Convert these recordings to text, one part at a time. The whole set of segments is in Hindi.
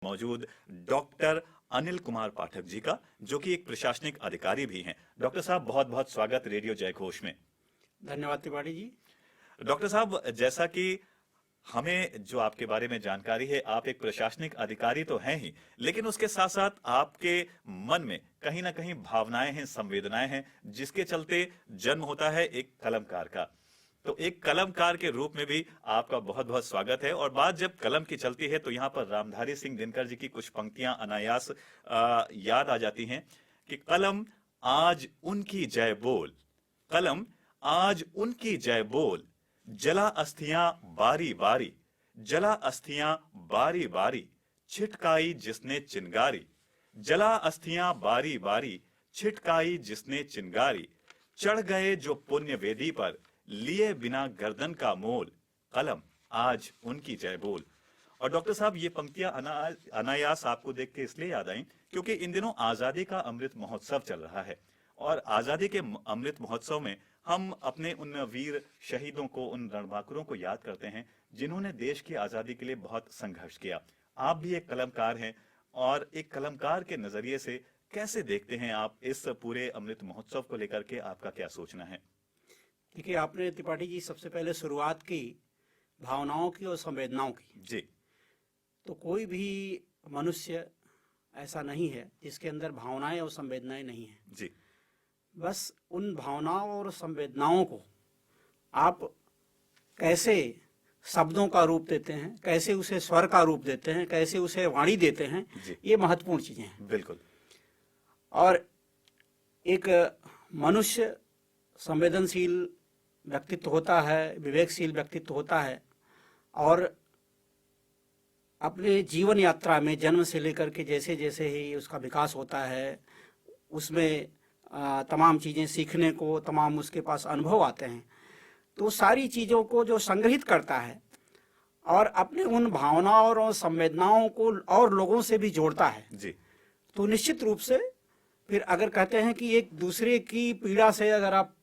मौजूद डॉक्टर अनिल कुमार पाठक जी का, जो कि एक प्रशासनिक अधिकारी भी हैं। डॉक्टर साहब, बहुत बहुत स्वागत रेडियो जय घोष में। धन्यवाद तिवारी जी। डॉक्टर साहब, जैसा कि हमें जो आपके बारे में जानकारी है, आप एक प्रशासनिक अधिकारी तो हैं ही, लेकिन उसके साथ साथ आपके मन में कहीं ना कहीं भावनाएं हैं, संवेदनाएं हैं, जिसके चलते जन्म होता है एक कलमकार का। तो एक कलमकार के रूप में भी आपका बहुत बहुत स्वागत है। और बात जब कलम की चलती है तो यहाँ पर रामधारी सिंह दिनकर जी की कुछ पंक्तियां अनायास याद आ जाती हैं कि कलम आज उनकी जय बोल, कलम आज उनकी जय बोल, जला अस्थियां बारी बारी, जला अस्थियां बारी बारी, छिटकाई जिसने चिनगारी, जला अस्थियां बारी बारी, छिटकाई जिसने चिनगारी, चढ़ गए जो पुण्य वेदी पर, लिए बिना गर्दन का मोल, कलम आज उनकी जय बोल। और डॉक्टर साहब, ये पंक्तियां अनायास आपको देख के इसलिए याद आई क्योंकि इन दिनों आजादी का अमृत महोत्सव चल रहा है, और आजादी के अमृत महोत्सव में हम अपने उन वीर शहीदों को, उन रणबांकुरों को याद करते हैं जिन्होंने देश की आजादी के लिए बहुत संघर्ष किया। आप भी एक कलमकार हैं, और एक कलमकार के नजरिए से कैसे देखते हैं आप इस पूरे अमृत महोत्सव को लेकर के, आपका क्या सोचना है? देखिए, आपने त्रिपाठी जी सबसे पहले शुरुआत की भावनाओं की और संवेदनाओं की जी। तो कोई भी मनुष्य ऐसा नहीं है जिसके अंदर भावनाएं और संवेदनाएं नहीं है जी। बस उन भावनाओं और संवेदनाओं को आप कैसे शब्दों का रूप देते हैं, कैसे उसे स्वर का रूप देते हैं, कैसे उसे वाणी देते हैं, ये महत्वपूर्ण चीजें हैं। बिल्कुल। और एक मनुष्य संवेदनशील व्यक्तित्व होता है, विवेकशील व्यक्तित्व होता है, और अपने जीवन यात्रा में जन्म से लेकर के जैसे जैसे ही उसका विकास होता है, उसमें तमाम चीज़ें सीखने को, तमाम उसके पास अनुभव आते हैं, तो सारी चीज़ों को जो संग्रहित करता है और अपने उन भावनाओं और संवेदनाओं को और लोगों से भी जोड़ता है जी। तो निश्चित रूप से फिर अगर कहते हैं कि एक दूसरे की पीड़ा से अगर आप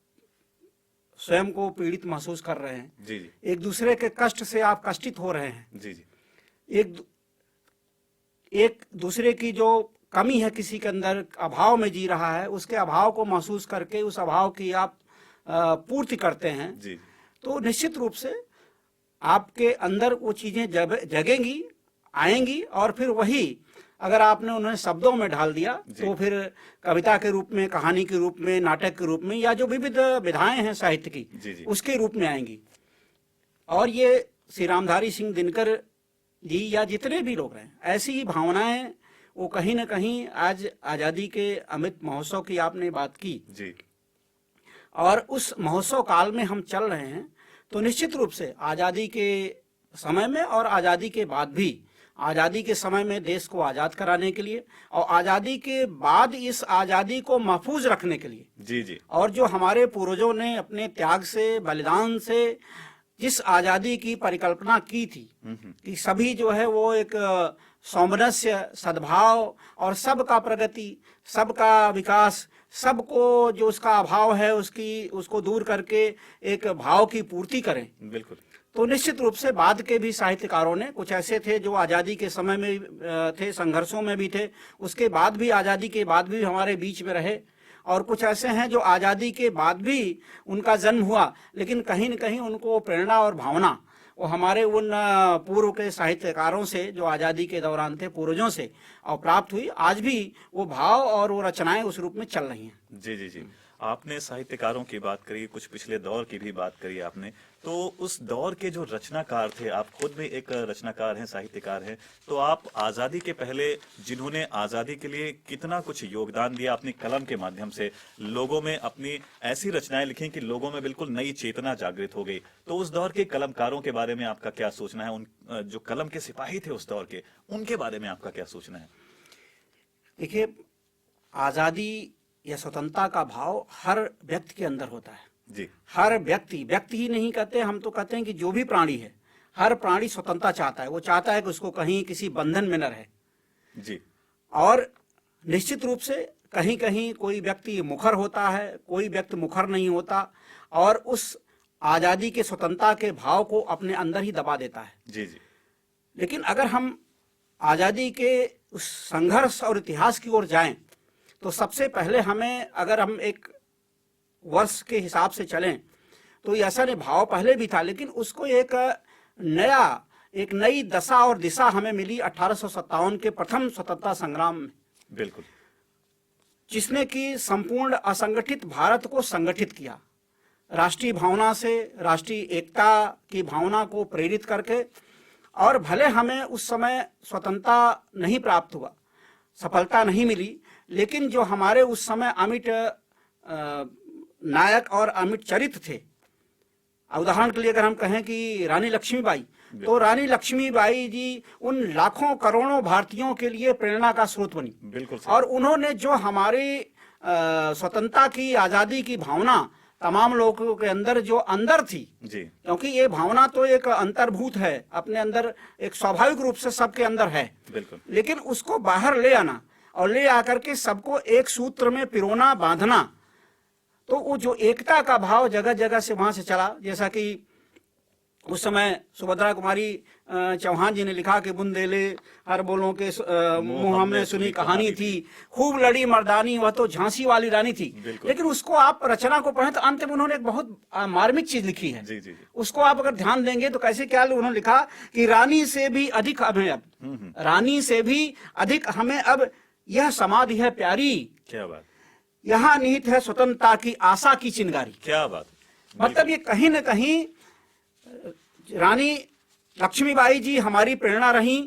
स्वयं को पीड़ित महसूस कर रहे हैं, जी जी, एक दूसरे के कष्ट से आप कष्टित हो रहे हैं, जी जी, एक दूसरे की जो कमी है किसी के अंदर, अभाव में जी रहा है, उसके अभाव को महसूस करके उस अभाव की आप पूर्ति करते हैं जी, तो निश्चित रूप से आपके अंदर वो चीजें जगेंगी, आएंगी, और फिर वही अगर आपने उन्हें शब्दों में ढाल दिया तो फिर कविता के रूप में, कहानी के रूप में, नाटक के रूप में, या जो विविध विधाएं हैं साहित्य की, जी जी, उसके रूप में आएंगी। और ये श्री रामधारी सिंह दिनकर जी या जितने भी लोग हैं, ऐसी ही भावनाएं वो कहीं ना कहीं आज आज़ादी के अमृत महोत्सव की आपने बात की जी, और उस महोत्सव काल में हम चल रहे हैं, तो निश्चित रूप से आज़ादी के समय में और आज़ादी के बाद भी, आज़ादी के समय में देश को आज़ाद कराने के लिए और आज़ादी के बाद इस आज़ादी को महफूज रखने के लिए, जी जी, और जो हमारे पूर्वजों ने अपने त्याग से, बलिदान से जिस आज़ादी की परिकल्पना की थी कि सभी जो है वो एक सौमनस्य, सद्भाव और सबका प्रगति, सबका विकास, सबको जो उसका अभाव है उसको दूर करके एक भाव की पूर्ति करें। बिल्कुल। तो निश्चित रूप से बाद के भी साहित्यकारों ने, कुछ ऐसे थे जो आज़ादी के समय में थे, संघर्षों में भी थे, उसके बाद भी, आज़ादी के बाद भी हमारे बीच में रहे, और कुछ ऐसे हैं जो आज़ादी के बाद भी उनका जन्म हुआ लेकिन कहीं न कहीं उनको प्रेरणा और भावना वो हमारे उन पूर्व के साहित्यकारों से जो आज़ादी के दौरान थे, पूर्वजों से, और प्राप्त हुई। आज भी वो भाव और वो रचनाएं उस रूप में चल रही हैं। जी जी जी, आपने साहित्यकारों की बात करी, कुछ पिछले दौर की भी बात करी आपने, तो उस दौर के जो रचनाकार थे, आप खुद भी एक रचनाकार हैं, साहित्यकार हैं, तो आप आज़ादी के पहले जिन्होंने आज़ादी के लिए कितना कुछ योगदान दिया अपनी कलम के माध्यम से, लोगों में अपनी ऐसी रचनाएं लिखी कि लोगों में बिल्कुल नई चेतना जागृत हो गई, तो उस दौर के कलमकारों के बारे में आपका क्या सोचना है? उन जो कलम के सिपाही थे उस दौर के, उनके बारे में आपका क्या सोचना है? देखिए, आज़ादी या स्वतंत्रता का भाव हर व्यक्ति के अंदर होता है जी। हर व्यक्ति ही नहीं कहते, हम तो कहते हैं कि जो भी प्राणी है, हर प्राणी स्वतंत्रता चाहता है। वो चाहता है कि उसको कहीं किसी बंधन में न रहे जी। और निश्चित रूप से कहीं कहीं कोई व्यक्ति मुखर होता है, कोई व्यक्ति मुखर नहीं होता, और उस आजादी के स्वतंत्रता के भाव को अपने अंदर ही दबा देता है। जी जी। लेकिन अगर हम आजादी के उस संघर्ष और इतिहास की ओर जाएं तो सबसे पहले हमें, अगर हम एक वर्ष के हिसाब से चलें तो ये ऐसा नहीं, भाव पहले भी था लेकिन उसको एक नई दशा और दिशा हमें मिली 1857 के प्रथम स्वतंत्रता संग्राम में, बिल्कुल, जिसने कि संपूर्ण असंगठित भारत को संगठित किया, राष्ट्रीय भावना से, राष्ट्रीय एकता की भावना को प्रेरित करके। और भले हमें उस समय स्वतंत्रता नहीं प्राप्त हुआ, सफलता नहीं मिली, लेकिन जो हमारे उस समय अमिट नायक और अमिट चरित्र थे, उदाहरण के लिए अगर हम कहें कि रानी लक्ष्मीबाई, तो रानी लक्ष्मीबाई जी उन लाखों करोड़ों भारतीयों के लिए प्रेरणा का स्रोत बनी। बिल्कुल। और उन्होंने जो हमारी स्वतंत्रता की, आजादी की भावना तमाम लोगों के अंदर जो अंदर थी जी, क्योंकि ये भावना तो एक अंतर्भूत है, अपने अंदर एक स्वाभाविक रूप से सबके अंदर है, बिल्कुल, लेकिन उसको बाहर ले आना और ले आकर के सबको एक सूत्र में पिरोना, बांधना, तो वो जो एकता का भाव जगह जगह से वहां से चला। जैसा कि उस समय सुभद्रा कुमारी चौहान जी ने लिखा कि बुंदेले हर बोलों के मुंह हमने सुनी कहानी थी, खूब लड़ी मर्दानी वह तो झांसी वाली रानी थी। लेकिन उसको आप रचना को पढ़ें तो अंत में उन्होंने एक बहुत मार्मिक चीज लिखी है। जी, जी, जी। उसको आप अगर ध्यान देंगे तो कैसे क्या उन्होंने लिखा कि रानी से भी अधिक हमें अब, रानी से भी अधिक हमें अब यह समाधि है प्यारी, क्या बात, यहाँ निहित है स्वतंत्रता की आशा की चिंगारी। क्या बात। मतलब ये कहीं न कहीं रानी लक्ष्मीबाई जी हमारी प्रेरणा रही,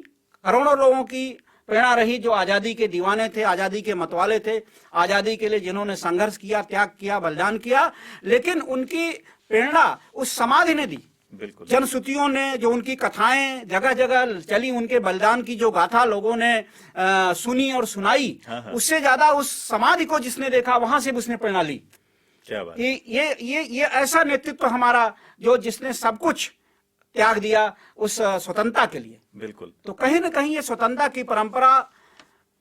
करोड़ों लोगों की प्रेरणा रही जो आजादी के दीवाने थे, आजादी के मतवाले थे, आजादी के लिए जिन्होंने संघर्ष किया, त्याग किया, बलिदान किया। लेकिन उनकी प्रेरणा उस समाधि ने दी। बिल्कुल, जनश्रुतियों ने जो उनकी कथाएं जगह जगह चली, उनके बलिदान की जो गाथा लोगों ने सुनी और सुनाई, उससे ज्यादा उस समाधि को जिसने देखा वहां से उसने प्रेरणा ली। क्या बात। ये ऐसा नेतृत्व हमारा जो जिसने सब कुछ त्याग दिया उस स्वतंत्रता के लिए। बिल्कुल। तो कहीं ना कहीं ये स्वतंत्रता की परंपरा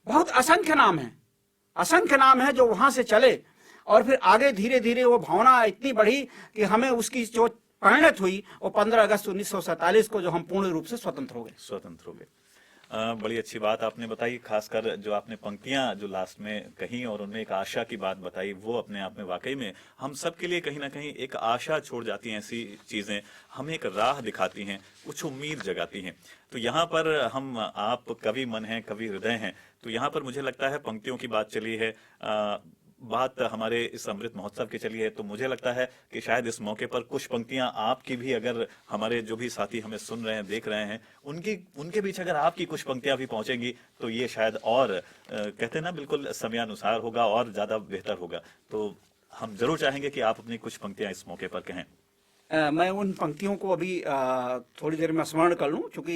बहुत असंख्य नाम है जो वहां से चले और फिर आगे धीरे धीरे वो भावना इतनी बढ़ी कि हमें उसकी जो परिणत हुई वो 15 अगस्त 1947 को जो हम पूर्ण रूप से स्वतंत्र हो गए। बड़ी अच्छी बात आपने बताई, खासकर जो आपने पंक्तियां जो लास्ट में कही और उनमें एक आशा की बात बताई, वो अपने आप में वाकई में हम सब के लिए कहीं ना कहीं एक आशा छोड़ जाती हैं। ऐसी चीजें हमें एक राह दिखाती हैं, कुछ उम्मीद जगाती हैं। तो यहाँ पर हम, आप कवि मन हैं, कवि हृदय हैं, तो यहाँ पर मुझे लगता है पंक्तियों की बात चली है, बात हमारे इस अमृत महोत्सव की चली है, तो मुझे लगता है कि शायद इस मौके पर कुछ पंक्तियां आपकी भी, अगर हमारे जो भी साथी हमें सुन रहे हैं, देख रहे हैं, उनके बीच अगर आपकी कुछ पंक्तियां भी पहुंचेंगी तो ये शायद और कहते हैं ना, बिल्कुल समयानुसार होगा और ज्यादा बेहतर होगा। तो हम जरूर चाहेंगे कि आप अपनी कुछ पंक्तियां इस मौके पर कहें। मैं उन पंक्तियों को अभी थोड़ी देर में स्मरण कर लूं, क्योंकि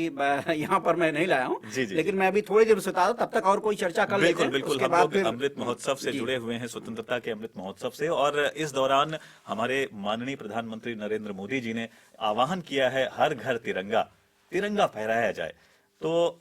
यहाँ पर मैं नहीं लाया हूँ, लेकिन मैं अभी थोड़ी देर में बता दूं, तब तक और कोई चर्चा कर लेते हैं। बिल्कुल, हम लोग अमृत महोत्सव से जुड़े हुए हैं, स्वतंत्रता के अमृत महोत्सव से, और इस दौरान हमारे माननीय प्रधानमंत्री नरेंद्र मोदी जी ने आह्वान किया है, हर घर तिरंगा फहराया जाए। तो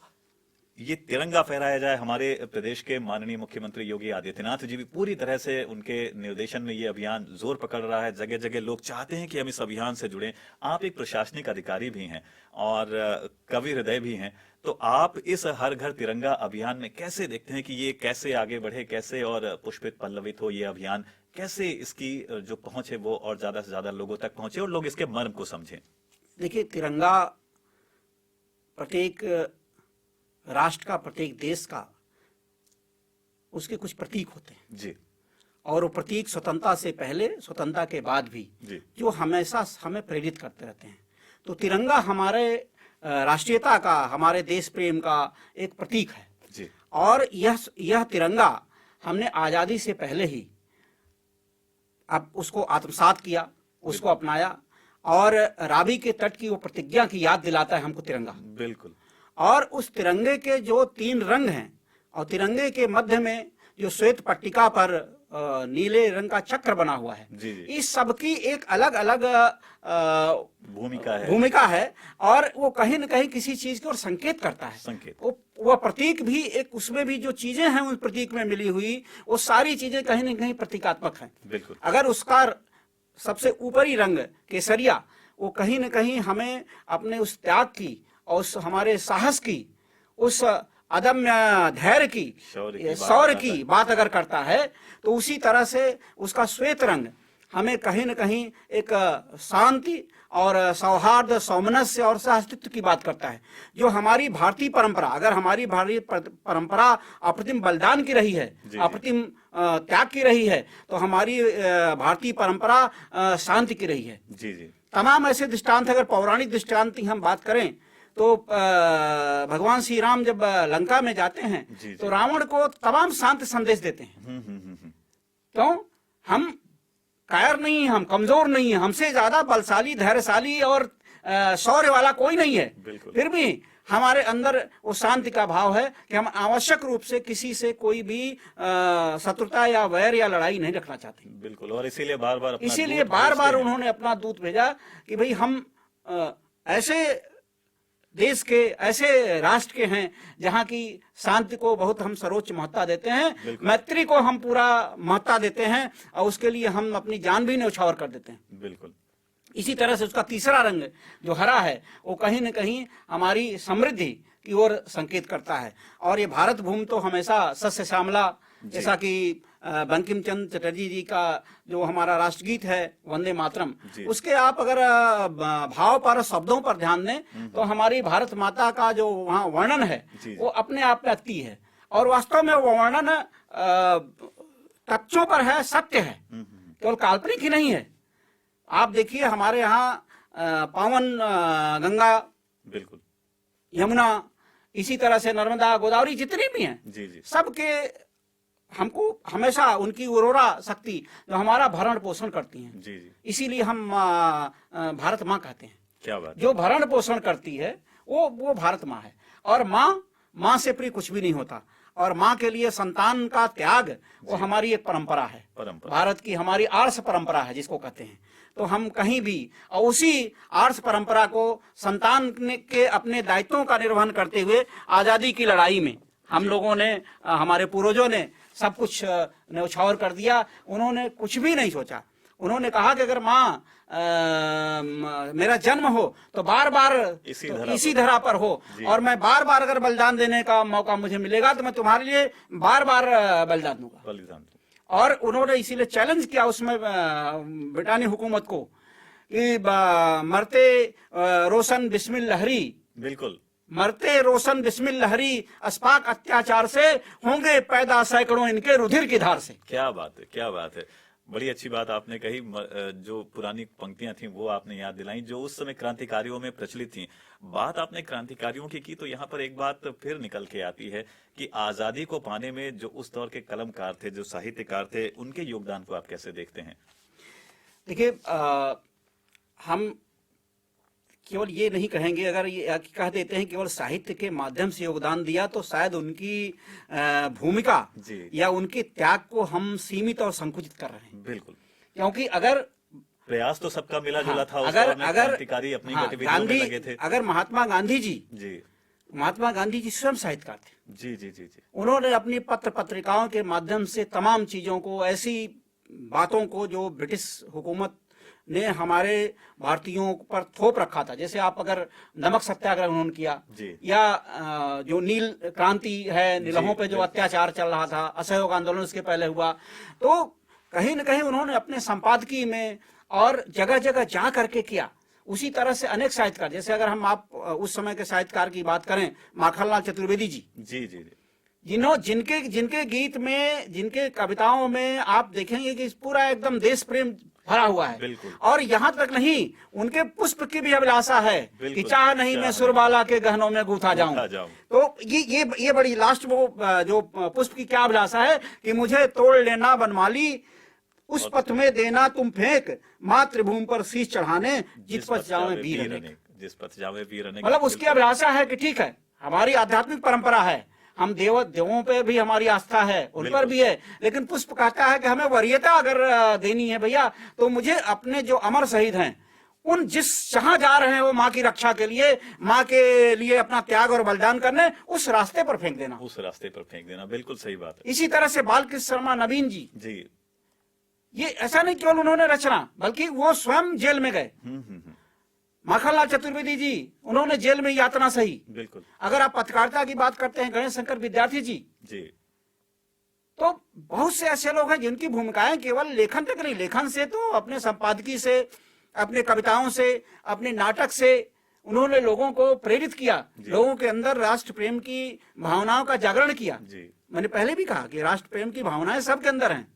ये तिरंगा फहराया जाए, हमारे प्रदेश के माननीय मुख्यमंत्री योगी आदित्यनाथ जी भी पूरी तरह से, उनके निर्देशन में ये अभियान जोर पकड़ रहा है। जगह जगह लोग चाहते हैं कि हम इस अभियान से जुड़ें। आप एक प्रशासनिक अधिकारी भी हैं और कवि हृदय भी हैं, तो आप इस हर घर तिरंगा अभियान में कैसे देखते हैं कि ये कैसे आगे बढ़े, कैसे और पुष्पित पल्लवित हो ये अभियान, कैसे इसकी जो पहुंच है वो और ज्यादा से ज्यादा लोगों तक पहुंचे और लोग इसके मर्म को समझें? देखिए, तिरंगा प्रत्येक राष्ट्र का, प्रत्येक देश का, उसके कुछ प्रतीक होते हैं जी, और वो प्रतीक स्वतंत्रता से पहले, स्वतंत्रता के बाद भी जी, जो हमेशा हमें प्रेरित करते रहते हैं। तो तिरंगा हमारे राष्ट्रीयता का, हमारे देश प्रेम का एक प्रतीक है जी। और यह तिरंगा हमने आजादी से पहले ही अब उसको आत्मसात किया, उसको अपनाया, और रावी के तट की वो प्रतिज्ञा की याद दिलाता है हमको तिरंगा। बिल्कुल। और उस तिरंगे के जो 3 रंग हैं और तिरंगे के मध्य में जो श्वेत पट्टिका पर नीले रंग का चक्र बना हुआ है, जी, जी। इस सब की एक अलग अलग भूमिका है और वो कहीं न कहीं किसी चीज की ओर संकेत करता है। संकेत। वो प्रतीक भी एक, उसमें भी जो चीजें हैं उस प्रतीक में मिली हुई, वो सारी चीजें कहीं न कहीं प्रतीकात्मक हैं। बिल्कुल। अगर उसका सबसे ऊपरी रंग केसरिया, वो कहीं न कहीं हमें अपने उस त्याग की और उस हमारे साहस की, उस अदम्य धैर्य की, शौर्य की बात अगर करता है, तो उसी तरह से उसका श्वेत रंग हमें कहीं न कहीं एक शांति और सौहार्द, सौमनस्य और सहअस्तित्व की बात करता है। जो हमारी भारतीय परंपरा, अगर हमारी भारतीय परंपरा अप्रतिम बलिदान की रही है, अप्रतिम त्याग की रही है, तो हमारी भारतीय परंपरा शांति की रही है। जी जी। तमाम ऐसे दृष्टांत, अगर पौराणिक दृष्टांत की हम बात करें, तो भगवान श्री राम जब लंका में जाते हैं, तो रावण को तमाम शांत संदेश देते हैं। क्यों? हम कायर नहीं, हम कमजोर नहीं है, हमसे ज्यादा बलशाली, धैर्यशाली और शौर्य वाला कोई नहीं है। फिर भी हमारे अंदर वो शांति का भाव है कि हम आवश्यक रूप से किसी से कोई भी शत्रुता या वैर या लड़ाई नहीं रखना चाहते। बिल्कुल। और इसीलिए बार बार उन्होंने अपना दूत भेजा कि भाई हम ऐसे देश के, ऐसे राष्ट्र के हैं जहां की शांति को बहुत हम सर्वोच्च महत्ता देते हैं, मैत्री को हम पूरा महत्ता देते हैं, और उसके लिए हम अपनी जान भी न्यौछावर कर देते हैं। बिल्कुल। इसी तरह से उसका तीसरा रंग जो हरा है, वो कहीं न कहीं हमारी समृद्धि की ओर संकेत करता है। और ये भारत भूमि तो हमेशा सस्य श्यामला, जैसा कि बंकिम चंद्र चटर्जी जी का जो हमारा राष्ट्रगीत है वंदे मातरम, उसके आप अगर भाव पर, शब्दों पर ध्यान दें, तो हमारी भारत माता का जो वहाँ वर्णन है वो अपने आप में अति है, और वास्तव में वो वर्णन तथ्यों पर है, सत्य है, केवल काल्पनिक ही नहीं है। आप देखिए हमारे यहाँ पावन गंगा, बिल्कुल, यमुना, इसी तरह से नर्मदा, गोदावरी, जितनी भी हैं, सबके हमको हमेशा उनकी उर्वरा शक्ति जो हमारा भरण पोषण करती हैं। जी जी। इसीलिए हम भारत माँ कहते हैं। क्या बात। जो भरण पोषण करती है वो भारत माँ है। और माँ से प्रिय कुछ भी नहीं होता। और माँ के लिए संतान का त्याग वो हमारी एक परंपरा है, भारत की हमारी आर्ष परंपरा है जिसको कहते हैं। तो हम कहीं भी और उसी आर्ष परंपरा को संतान के अपने दायित्वों का निर्वहन करते हुए आजादी की लड़ाई में हम लोगों ने, हमारे पूर्वजों ने सब कुछ न्यौछावर कर दिया। उन्होंने कुछ भी नहीं सोचा। उन्होंने कहा कि अगर माँ मेरा जन्म हो तो बार बार इसी धरा पर हो, और मैं बार बार अगर बलिदान देने का मौका मुझे मिलेगा तो मैं तुम्हारे लिए बार बार बलिदान दूंगा। और उन्होंने इसीलिए चैलेंज किया उसमें ब्रिटानी हुकूमत को कि मरते रोशन बिस्मिल लहरी, बिल्कुल, मरते रोशन बिस्मिल लहरी, अस्पाक अत्याचार से होंगे पैदा सैकड़ों इनके रुधिर की धार से। क्या बात है, क्या बात है। बड़ी अच्छी बात आपने कही। जो पुरानी पंक्तियां थी वो आपने याद दिलाई जो उस समय क्रांतिकारियों में प्रचलित थी। बात आपने क्रांतिकारियों की तो यहाँ पर एक बात फिर निकल के आती है कि आजादी को पाने में जो उस दौर के कलमकार थे, जो साहित्यकार थे, उनके योगदान को आप कैसे देखते हैं? देखिए, हम केवल ये नहीं कहेंगे, अगर ये कह देते हैं केवल साहित्य के माध्यम से योगदान दिया तो शायद उनकी भूमिका या उनके त्याग को हम सीमित और संकुचित कर रहे हैं। बिल्कुल, क्योंकि अगर प्रयास तो सबका मिला जुला था, क्रांतिकारी अपनी गतिविधियों में लगे थे। अगर महात्मा गांधी जी स्वयं साहित्यकार थे। जी जी जी जी। उन्होंने अपनी पत्र पत्रिकाओं के माध्यम से तमाम चीजों को, ऐसी बातों को जो ब्रिटिश हुकूमत ने हमारे भारतीयों पर थोप रखा था, जैसे आप अगर नमक सत्याग्रह उन्होंने किया, या जो नील क्रांति है, नीलहों पे जो अत्याचार चल रहा था, असहयोग आंदोलन उसके पहले हुआ, तो कहीं न कहीं उन्होंने अपने संपादकीय में और जगह जगह जा करके किया। उसी तरह से अनेक साहित्यकार, जैसे अगर हम आप उस समय के साहित्यकार की बात करें, माखनलाल चतुर्वेदी जी, जी जी, जिनके गीत में, जिनके कविताओं में आप देखेंगे कि पूरा एकदम देश प्रेम भरा हुआ है। और यहाँ तक नहीं, उनके पुष्प की भी अभिलाषा है कि चाह नहीं मैं सुरबाला के गहनों में गूथा जाऊं। तो ये बड़ी लास्ट वो जो पुष्प की क्या अभिलाषा है कि मुझे तोड़ लेना बनमाली, उस पथ में देना तुम फेंक, मातृभूमि पर शीश चढ़ाने, जिस पथ जावे वीर अनेक, जिस पथ जावे वीर अनेक। मतलब उसकी अभिलाषा है कि ठीक है, हमारी आध्यात्मिक परंपरा है, हम देवों पे भी हमारी आस्था है, उन पर भी है, लेकिन पुष्प कहता है कि हमें वरीयता अगर देनी है भैया, तो मुझे अपने जो अमर शहीद हैं, उन जिस जहां जा रहे हैं वो माँ की रक्षा के लिए, माँ के लिए अपना त्याग और बलिदान करने, उस रास्ते पर फेंक देना। उस रास्ते पर फेंक देना, बिल्कुल सही बात है। इसी तरह से बालकृष्ण शर्मा नवीन जी ये ऐसा नहीं केवल उन्होंने रचना, बल्कि वो स्वयं जेल में गए। माखनलाल चतुर्वेदी जी, उन्होंने जेल में यातना सही। बिल्कुल। अगर आप पत्रकारिता की बात करते हैं, गणेश शंकर विद्यार्थी जी, तो बहुत से ऐसे लोग हैं जिनकी भूमिकाएं केवल लेखन तक नहीं, लेखन से तो अपने संपादकीय से, अपने कविताओं से, अपने नाटक से उन्होंने लोगों को प्रेरित किया, लोगों के अंदर राष्ट्र प्रेम की भावनाओं का जागरण किया। मैंने पहले भी कहा कि राष्ट्र प्रेम की भावनाएं सबके अंदर हैं,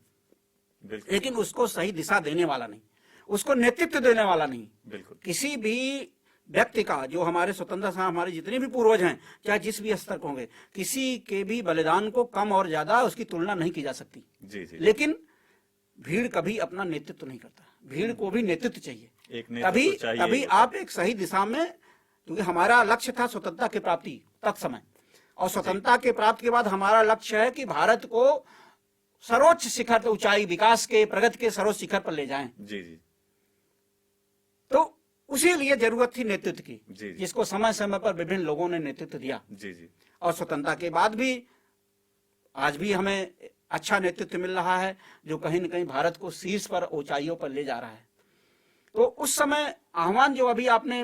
लेकिन उसको सही दिशा देने वाला नहीं, उसको नेतृत्व देने वाला नहीं। बिल्कुल। किसी भी व्यक्ति का, जो हमारे स्वतंत्रता संग्राम, हमारे जितने भी पूर्वज हैं, चाहे जिस भी स्तर पर होंगे, किसी के भी बलिदान को कम और ज्यादा उसकी तुलना नहीं की जा सकती। जी। लेकिन भीड़ कभी अपना नेतृत्व नहीं करता, भीड़ को भी नेतृत्व चाहिए। तभी आप एक सही दिशा में, क्योंकि हमारा लक्ष्य था स्वतंत्रता की प्राप्ति तत्समय, और स्वतंत्रता के प्राप्ति के बाद हमारा लक्ष्य है कि भारत को सर्वोच्च शिखर, ऊंचाई, विकास के, प्रगति के सर्वोच्च शिखर पर ले जाएं। जी। तो उसी लिए जरूरत थी नेतृत्व की, जिसको समय समय पर विभिन्न लोगों ने नेतृत्व दिया। जी। और स्वतंत्रता के बाद भी आज भी हमें अच्छा नेतृत्व मिल रहा है, जो कहीं न कहीं भारत को शीर्ष पर, ऊंचाइयों पर ले जा रहा है। तो उस समय आह्वान, जो अभी आपने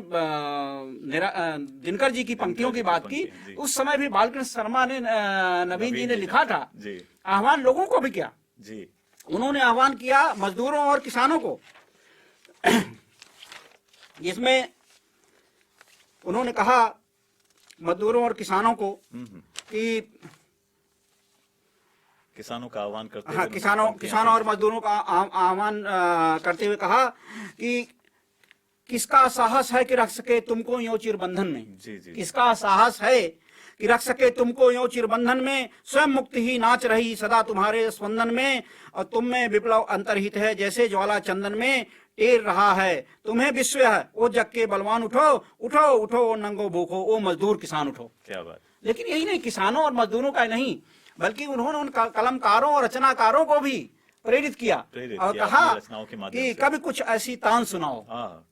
दिनकर जी की पंक्तियों की बात की, उस समय भी बालकृष्ण शर्मा ने, नवीन जी ने लिखा था आह्वान लोगों को भी किया। उन्होंने आह्वान किया मजदूरों और किसानों को, जिसमें उन्होंने कहा मजदूरों और किसानों को कि किसानों का आह्वान करते, हाँ, किसानों और मजदूरों का आह्वान करते हुए कहा कि किसका साहस है कि रख सके तुमको यूं चिरबंधन में। किसका साहस है कि रख सके तुमको यूं चिरबंधन में, स्वयं मुक्ति ही नाच रही सदा तुम्हारे स्पंदन में, और तुम में विप्लव अंतर्हित है जैसे ज्वाला चंदन में, टेर रहा है तुम्हें विश्व है ओ जग के बलवान, उठो उठो उठो ओ नंगो भूखो ओ मजदूर किसान उठो। क्या बात। लेकिन यही नहीं, किसानों और मजदूरों का नहीं, बल्कि उन्होंने उन कलमकारों और रचनाकारों को भी प्रेरित किया और कहा कि कभी कुछ ऐसी तान सुनाओ,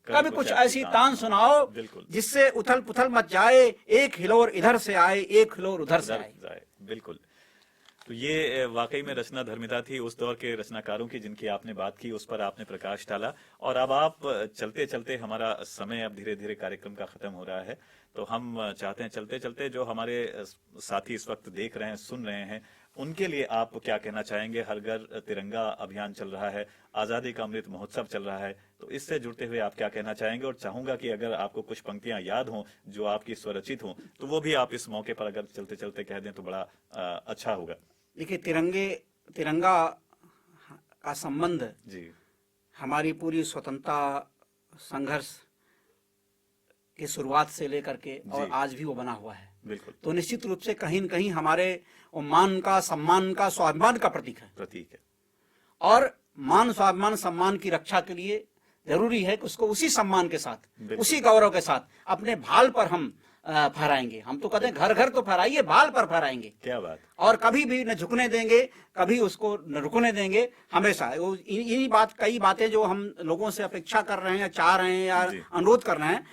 कभी कुछ ऐसी तान सुनाओ जिससे उथल पुथल मच जाए, एक हिलोर इधर से आए, एक हिलोर उधर से आए। बिल्कुल। तो ये वाकई में रचना धर्मिता थी उस दौर के रचनाकारों की, जिनकी आपने बात की, उस पर आपने प्रकाश डाला। और अब आप चलते चलते, हमारा समय अब धीरे धीरे कार्यक्रम का खत्म हो रहा है, तो हम चाहते हैं चलते चलते जो हमारे साथी इस वक्त देख रहे हैं, सुन रहे हैं, उनके लिए आप क्या कहना चाहेंगे? हर घर तिरंगा अभियान चल रहा है, आजादी का अमृत महोत्सव चल रहा है, तो इससे जुड़ते हुए आप क्या कहना चाहेंगे? और चाहूंगा कि अगर आपको कुछ पंक्तियां याद हों जो आपकी स्वरचित हों, तो वो भी आप इस मौके पर अगर चलते चलते कह दें तो बड़ा अच्छा होगा। देखिए, तिरंगा का संबंध जी हमारी पूरी स्वतंत्रता संघर्ष की शुरुआत से लेकर के और आज भी वो बना हुआ है। बिल्कुल। तो निश्चित रूप से कहीं न कहीं हमारे मान का, सम्मान का, स्वाभिमान का प्रतीक है। और मान, स्वाभिमान, सम्मान की रक्षा के लिए जरूरी है कि उसको उसी सम्मान के साथ, उसी गौरव के साथ अपने भाल पर हम फहराएंगे। हम तो कहते हैं घर घर तो फहराइए, भाल पर फहराएंगे। क्या बात। और कभी भी न झुकने देंगे, कभी उसको न रुकने देंगे, हमेशा। कई बातें जो हम लोगों से अपेक्षा कर रहे हैं, चाह रहे हैं या अनुरोध कर रहे हैं,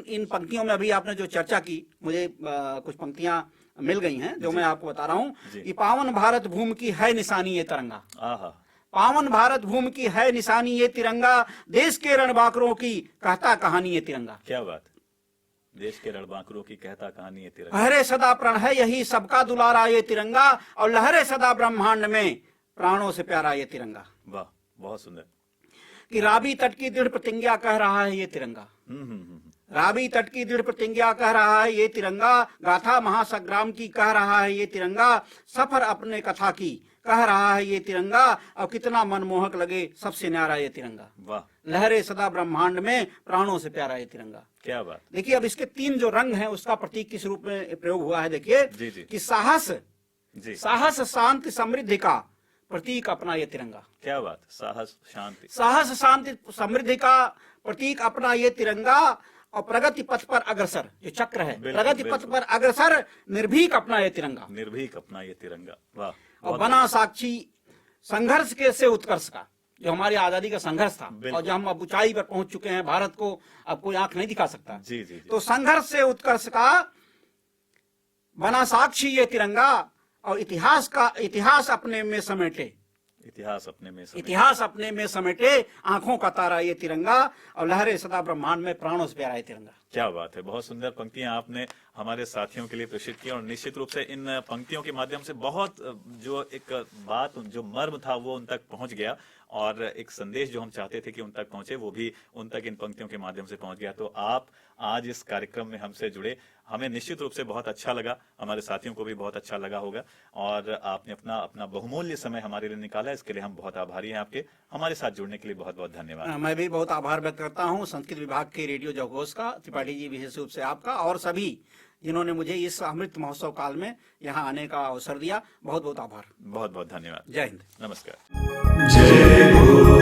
इन पंक्तियों में अभी आपने जो चर्चा की, मुझे कुछ पंक्तियां मिल गई हैं जो मैं आपको बता रहा हूँ कि पावन भारत भूमि की है निशानी ये तिरंगा, पावन भारत भूमि की है निशानी ये तिरंगा, देश के रणबांकुरों की कहता कहानी ये तिरंगा। क्या बात। देश के रणबांकुरों की कहता कहानी ये तिरंगा। लहरे सदा प्रण है यही सबका दुलारा ये तिरंगा, और लहरे सदा ब्रह्मांड में प्राणों से प्यारा ये तिरंगा। वाह, बहुत सुंदर। कि रावी तट की दृढ़ प्रतिज्ञा कह रहा है ये तिरंगा, रावी तट की दृढ़ प्रतिज्ञा कह रहा है ये तिरंगा, गाथा महासंग्राम की कह रहा है ये तिरंगा, सफर अपने कथा की कह रहा है ये तिरंगा, और कितना मनमोहक लगे सबसे न्यारा ये तिरंगा। वाह। लहरे सदा ब्रह्मांड में प्राणों से प्यारा ये तिरंगा। क्या बात। देखिए, अब इसके 3 जो रंग हैं उसका प्रतीक किस रूप में प्रयोग हुआ है। देखिए कि साहस, शांति, समृद्धि का प्रतीक अपना ये तिरंगा। क्या बात। साहस, शांति, समृद्धि का प्रतीक अपना ये तिरंगा, और प्रगति पथ पर अग्रसर, जो चक्र है, प्रगति पथ पर अग्रसर, निर्भीक अपना ये तिरंगा, निर्भीक अपना ये तिरंगा। वाह। और बना साक्षी संघर्ष के से उत्कर्ष का, जो हमारी आजादी का संघर्ष था और जो हम अब ऊंचाई पर पहुंच चुके हैं, भारत को अब कोई आंख नहीं दिखा सकता। जी। तो संघर्ष से उत्कर्ष का बना साक्षी ये तिरंगा, और इतिहास अपने में समेटे, इतिहास अपने में समेटे। इतिहास अपने में समेटे, आंखों का तारा ये तिरंगा, और लहरे सदा ब्रह्मांड में, प्राणों से प्यारा ये तिरंगा। क्या बात है, बहुत सुंदर पंक्तियां आपने हमारे साथियों के लिए प्रेषित की और निश्चित रूप से इन पंक्तियों के माध्यम से बहुत जो एक बात, जो मर्म था वो उन तक पहुंच गया और एक संदेश जो हम चाहते थे कि उन तक पहुंचे वो भी उन तक इन पंक्तियों के माध्यम से पहुंच गया। तो आप आज इस कार्यक्रम में हमसे जुड़े, हमें निश्चित रूप से बहुत अच्छा लगा, हमारे साथियों को भी बहुत अच्छा लगा होगा और आपने अपना बहुमूल्य समय हमारे लिए निकाला, इसके लिए हम बहुत आभारी हैं आपके। हमारे साथ जुड़ने के लिए बहुत बहुत धन्यवाद। मैं भी बहुत आभार व्यक्त करता हूँ संस्कृत विभाग के रेडियो जगोस का, त्रिपाठी जी विशेष रूप से आपका, और सभी जिन्होंने मुझे इस अमृत महोत्सव काल में यहाँ आने का अवसर दिया। बहुत बहुत आभार। बहुत बहुत धन्यवाद। जय हिंद। नमस्कार। जय